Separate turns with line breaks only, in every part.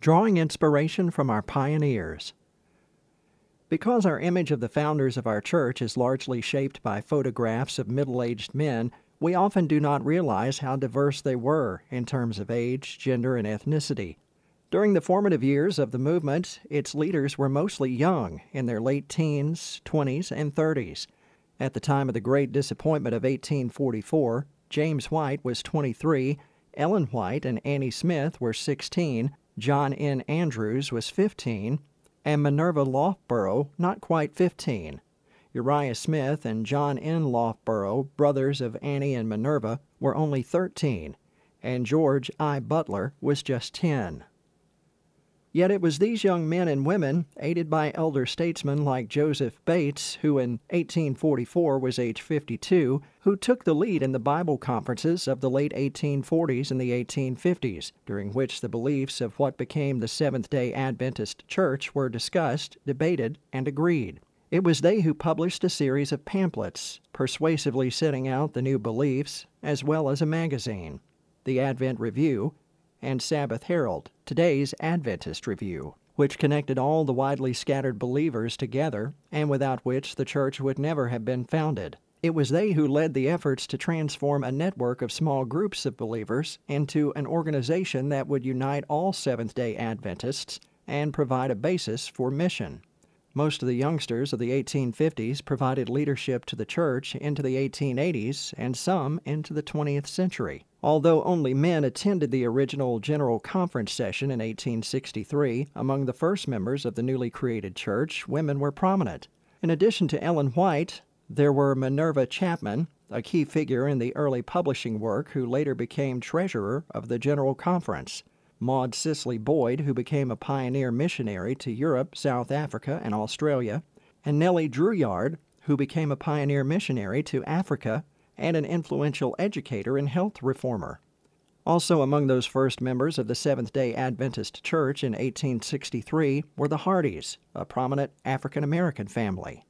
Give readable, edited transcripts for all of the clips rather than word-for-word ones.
Drawing inspiration from our pioneers. Because our image of the founders of our church is largely shaped by photographs of middle-aged men, we often do not realize how diverse they were in terms of age, gender, and ethnicity. During the formative years of the movement, its leaders were mostly young, in their late teens, 20s, and 30s. At the time of the Great Disappointment of 1844, James White was 23, Ellen White and Annie Smith were 16, John N. Andrews was 15, and Minerva Loughborough not quite 15. Uriah Smith and John N. Loughborough, brothers of Annie and Minerva, were only 13, and George I. Butler was just 10. Yet it was these young men and women, aided by elder statesmen like Joseph Bates, who in 1844 was age 52, who took the lead in the Bible conferences of the late 1840s and the 1850s, during which the beliefs of what became the Seventh-day Adventist Church were discussed, debated, and agreed. It was they who published a series of pamphlets, persuasively setting out the new beliefs, as well as a magazine, the Advent Review, and Sabbath Herald, today's Adventist Review, which connected all the widely scattered believers together, and without which the church would never have been founded. It was they who led the efforts to transform a network of small groups of believers into an organization that would unite all Seventh-day Adventists and provide a basis for mission. Most of the youngsters of the 1850s provided leadership to the church into the 1880s and some into the 20th century. Although only men attended the original General Conference session in 1863, among the first members of the newly created church, women were prominent. In addition to Ellen White, there were Minerva Chapman, a key figure in the early publishing work who later became treasurer of the General Conference, Maud Sisley Boyd, who became a pioneer missionary to Europe, South Africa, and Australia, and Nellie Drouillard, who became a pioneer missionary to Africa and an influential educator and health reformer. Also among those first members of the Seventh-day Adventist Church in 1863 were the Hardys, a prominent African-American family.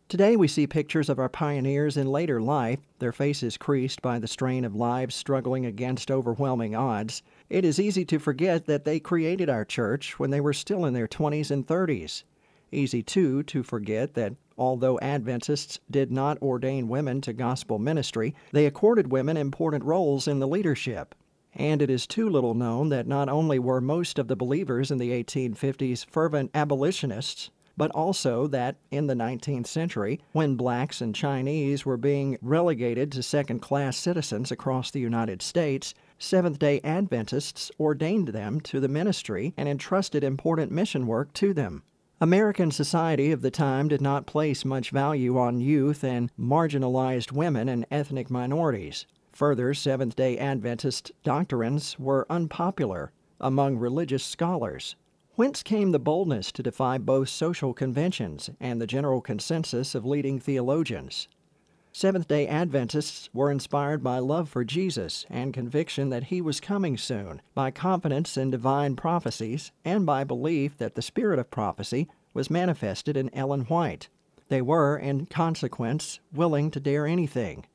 Today we see pictures of our pioneers in later life, their faces creased by the strain of lives struggling against overwhelming odds. It is easy to forget that they created our church when they were still in their 20s and 30s. Easy, too, to forget that although Adventists did not ordain women to gospel ministry, they accorded women important roles in the leadership. And it is too little known that not only were most of the believers in the 1850s fervent abolitionists, but also that in the 19th century, when blacks and Chinese were being relegated to second-class citizens across the United States, Seventh-day Adventists ordained them to the ministry and entrusted important mission work to them. American society of the time did not place much value on youth and marginalized women and ethnic minorities. Further, Seventh-day Adventist doctrines were unpopular among religious scholars. Whence came the boldness to defy both social conventions and the general consensus of leading theologians? Seventh-day Adventists were inspired by love for Jesus and conviction that he was coming soon, by confidence in divine prophecies, and by belief that the spirit of prophecy was manifested in Ellen White. They were, in consequence, willing to dare anything.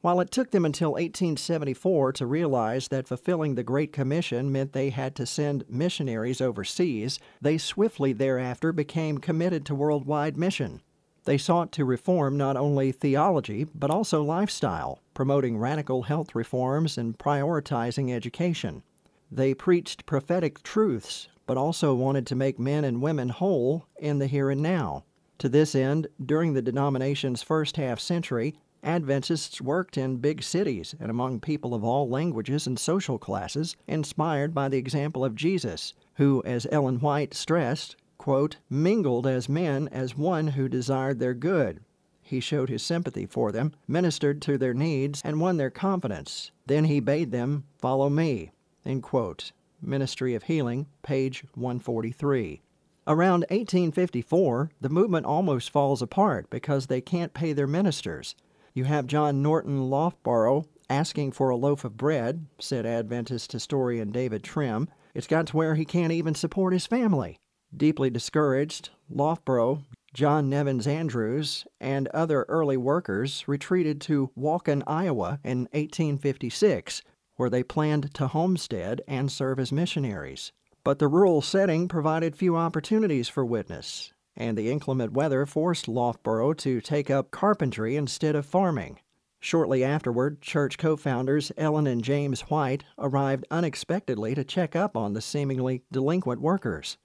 While it took them until 1874 to realize that fulfilling the Great Commission meant they had to send missionaries overseas, they swiftly thereafter became committed to worldwide mission. They sought to reform not only theology, but also lifestyle, promoting radical health reforms and prioritizing education. They preached prophetic truths, but also wanted to make men and women whole in the here and now. To this end, during the denomination's first half-century, Adventists worked in big cities and among people of all languages and social classes, inspired by the example of Jesus, who, as Ellen White stressed, quote, mingled as men as one who desired their good. He showed his sympathy for them, ministered to their needs, and won their confidence. Then he bade them, follow me, end quote. Ministry of Healing, page 143. Around 1854, the movement almost falls apart because they can't pay their ministers. You have John Norton Loughborough asking for a loaf of bread, said Adventist historian David Trim. It's got to where he can't even support his family. Deeply discouraged, Loughborough, John Nevins Andrews, and other early workers retreated to Waukon, Iowa in 1856, where they planned to homestead and serve as missionaries. But the rural setting provided few opportunities for witness, and the inclement weather forced Loughborough to take up carpentry instead of farming. Shortly afterward, church co-founders Ellen and James White arrived unexpectedly to check up on the seemingly delinquent workers.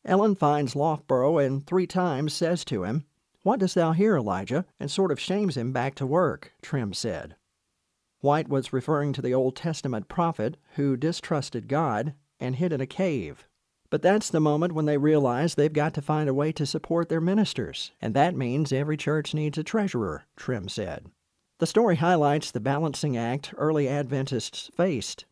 Ellen finds Loughborough and 3 times says to him, "What dost thou here, Elijah?" and sort of shames him back to work, Trim said. White was referring to the Old Testament prophet who distrusted God and hid in a cave. But that's the moment when they realize they've got to find a way to support their ministers, and that means every church needs a treasurer, Trim said. The story highlights the balancing act early Adventists faced.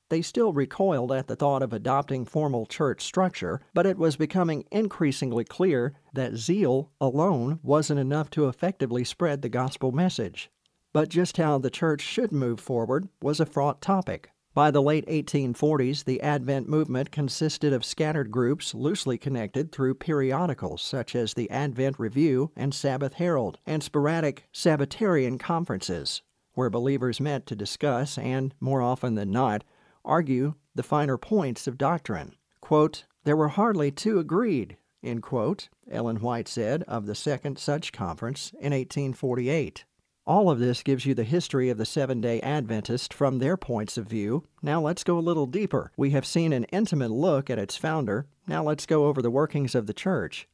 They still recoiled at the thought of adopting formal church structure, but it was becoming increasingly clear that zeal alone wasn't enough to effectively spread the gospel message. But just how the church should move forward was a fraught topic. By the late 1840s, the Advent movement consisted of scattered groups loosely connected through periodicals such as the Advent Review and Sabbath Herald, and sporadic Sabbatarian conferences, where believers met to discuss and, more often than not, argue the finer points of doctrine. Quote, "There were hardly 2 agreed," end quote, Ellen White said of the second such conference in 1848. All of this gives you the history of the Seventh-day Adventist from their points of view. Now let's go a little deeper. We have seen an intimate look at its founder. Now let's go over the workings of the church.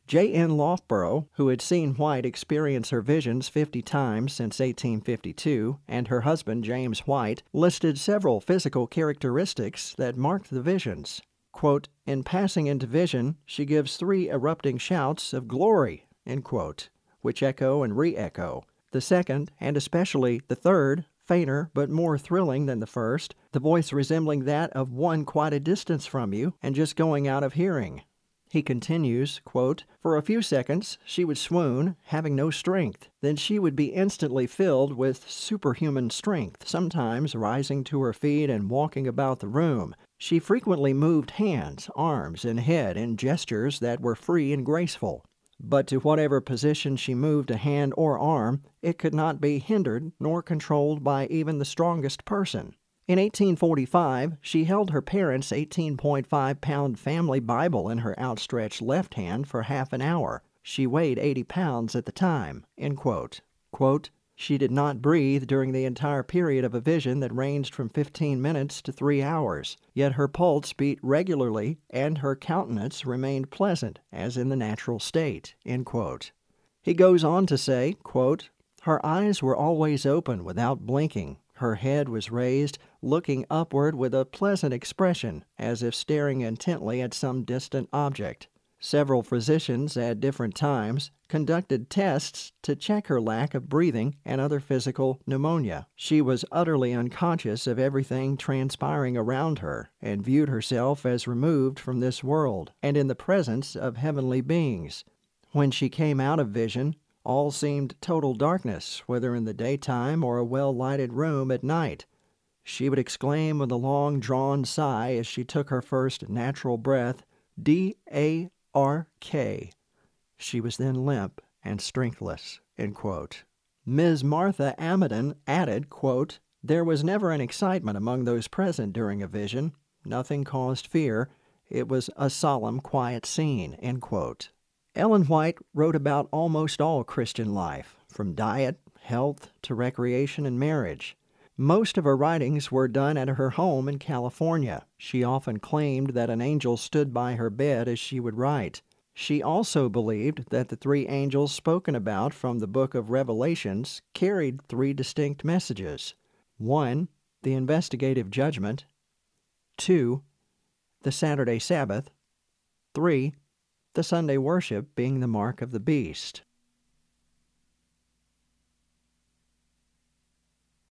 J.N. Loughborough, who had seen White experience her visions 50 times since 1852, and her husband, James White, listed several physical characteristics that marked the visions. Quote, "In passing into vision, she gives 3 erupting shouts of glory," end quote, which echo and re-echo. The second, and especially the third, fainter but more thrilling than the first, the voice resembling that of one quite a distance from you and just going out of hearing. He continues, quote, "For a few seconds she would swoon, having no strength. Then she would be instantly filled with superhuman strength, sometimes rising to her feet and walking about the room. She frequently moved hands, arms, and head in gestures that were free and graceful. But to whatever position she moved a hand or arm, it could not be hindered nor controlled by even the strongest person. In 1845, she held her parents' 18.5-pound family Bible in her outstretched left hand for half an hour. She weighed 80 pounds at the time," end quote. Quote, "She did not breathe during the entire period of a vision that ranged from 15 minutes to 3 hours, yet her pulse beat regularly and her countenance remained pleasant, as in the natural state," end quote. He goes on to say, quote, "Her eyes were always open without blinking. Her head was raised, looking upward with a pleasant expression, as if staring intently at some distant object. Several physicians at different times conducted tests to check her lack of breathing and other physical pneumonia. She was utterly unconscious of everything transpiring around her and viewed herself as removed from this world and in the presence of heavenly beings. When she came out of vision, all seemed total darkness, whether in the daytime or a well-lighted room at night. She would exclaim with a long-drawn sigh as she took her first natural breath, 'D-A-R-K.' She was then limp and strengthless," end quote. Ms. Martha Amidon added, quote, "There was never an excitement among those present during a vision. Nothing caused fear. It was a solemn, quiet scene," end quote. Ellen White wrote about almost all Christian life, from diet, health, to recreation and marriage. Most of her writings were done at her home in California. She often claimed that an angel stood by her bed as she would write. She also believed that the 3 angels spoken about from the book of Revelations carried 3 distinct messages. 1. The investigative judgment. 2. The Saturday Sabbath. 3. The Sunday worship being the mark of the beast.